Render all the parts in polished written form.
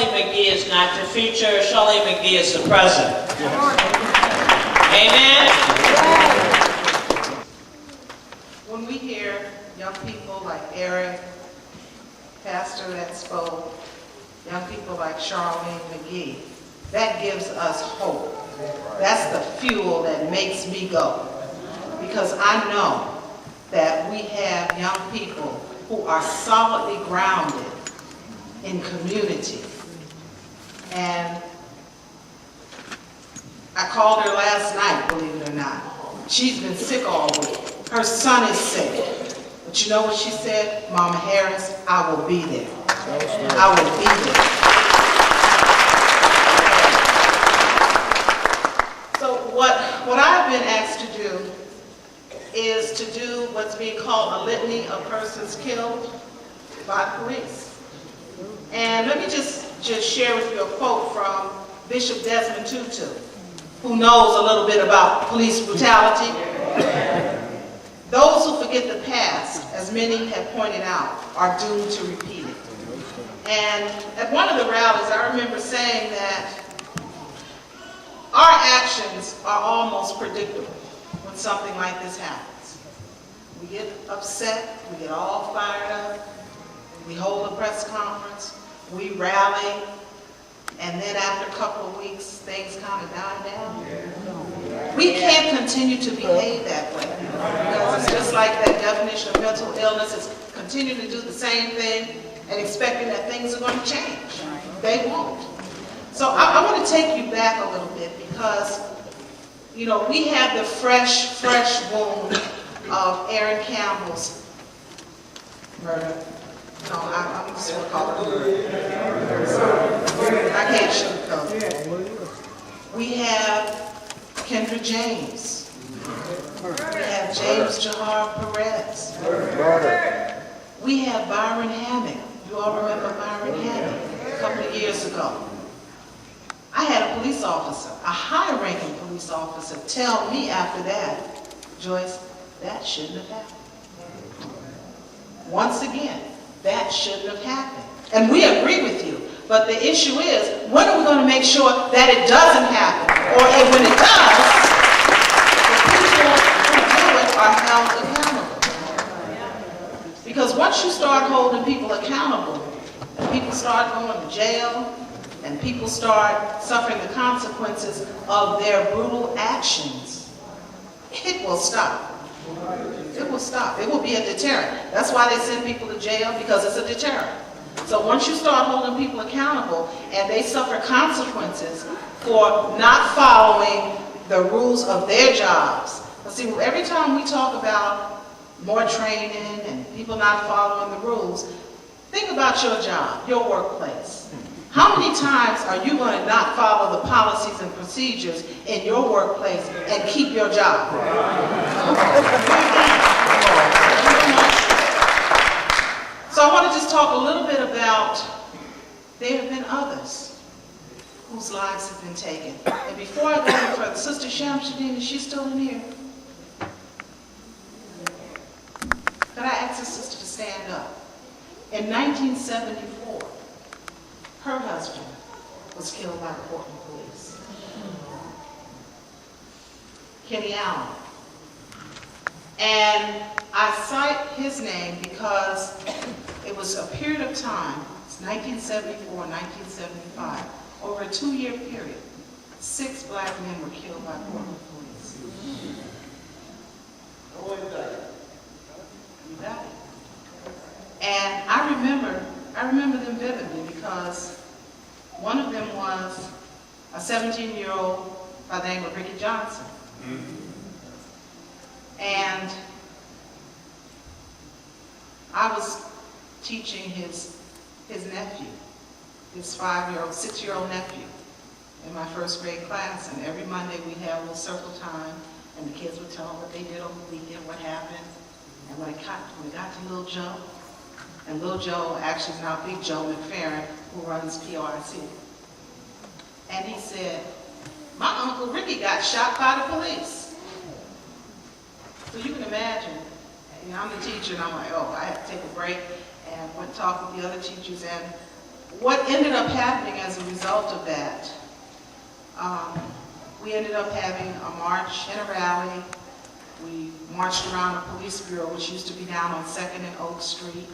Shirley McGee is not the future. Shirley McGee is the present. Amen? When we hear young people like Eric, pastor that spoke, young people like Charlene McGee, that gives us hope. That's the fuel that makes me go. Because I know that we have young people who are solidly grounded in community. And I called her last night, believe it or not. She's been sick all week. Her son is sick. But you know what she said? Mama Harris, I will be there. I will be there. So what I've been asked to do is to do what's being called a litany of persons killed by police. And let me just share with you a quote from Bishop Desmond Tutu, who knows a little bit about police brutality. Those who forget the past, as many have pointed out, are doomed to repeat it. And at one of the rallies, I remember saying that our actions are almost predictable when something like this happens. We get upset, we get all fired up, we hold a press conference, we rally, and then after a couple of weeks, things kind of die down. We can't continue to behave that way, because it's just like that definition of mental illness is continuing to do the same thing and expecting that things are going to change. They won't. So I want to take you back a little bit, because you know, we have the fresh wound of Aaron Campbell's murder. No, I'm just going to call it murder. Sorry. I can't sugarcoat it. We have Kendra James. We have James Jahar Perez. We have Byron Hammock. You all remember Byron Hammock a couple of years ago. I had a police officer, a high-ranking police officer, tell me after that, Joyce, that shouldn't have happened. Once again, that shouldn't have happened. And we agree with you. But the issue is, when are we going to make sure that it doesn't happen? Or when it does, the people who do it are held accountable. Because once you start holding people accountable, and people start going to jail, and people start suffering the consequences of their brutal actions, it will stop. It will stop. It will be a deterrent. That's why they send people to jail, because it's a deterrent. So once you start holding people accountable and they suffer consequences for not following the rules of their jobs. But see, every time we talk about more training and people not following the rules, think about your job, your workplace. How many times are you going to not follow the policies and procedures in your workplace and keep your job? So I want to just talk a little bit about, there have been others whose lives have been taken. And before I go any further, Sister Shamsuddin, is she still in here? Could I ask the sister to stand up? In 1974, her husband was killed by Portland police. Kenny Allen. And I cite his name because it was a period of time, it's 1974, 1975, over a 2-year period, 6 black men were killed by Portland police. You got it. And I remember them vividly, because one of them was a 17-year-old by the name of Ricky Johnson. And I was teaching his nephew, his 6-year-old nephew, in my first grade class. And every Monday we'd have a little circle time, and the kids would tell them what they did over the weekend, what happened. And when we got to Little Joe, and Little Joe actually is now Big Joe McFerrin, who runs PRC. And he said, my Uncle Ricky got shot by the police. So you can imagine, you know, I'm the teacher, and I'm like, oh, I had to take a break and went and talk with the other teachers. And what ended up happening as a result of that, we ended up having a march and a rally. We marched around the police bureau, which used to be down on 2nd and Oak Street.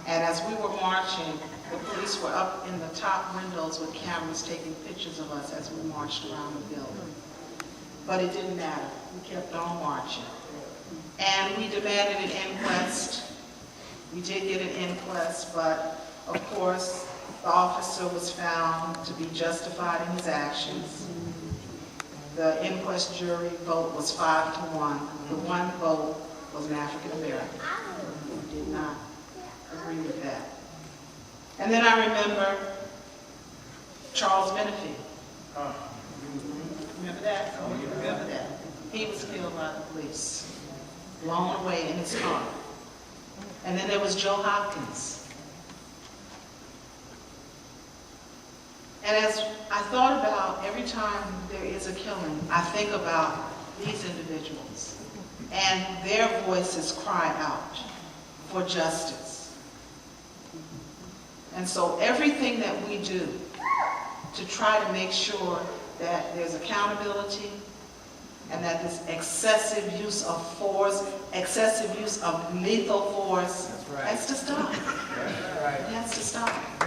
And as we were marching, the police were up in the top windows with cameras taking pictures of us as we marched around the building. But it didn't matter. We kept on marching. And we demanded an inquest. We did get an inquest, but of course, the officer was found to be justified in his actions. The inquest jury vote was 5-1. The one vote was an African American who did not agree with that. And then I remember Charles Menifee. Remember that? Oh, you remember that? He was killed by the police, blown away in his car. And then there was Joe Hopkins. And as I thought about every time there is a killing, I think about these individuals and their voices cry out for justice. And so everything that we do to try to make sure that there's accountability and that this excessive use of force, excessive use of lethal force has to stop. It has to stop.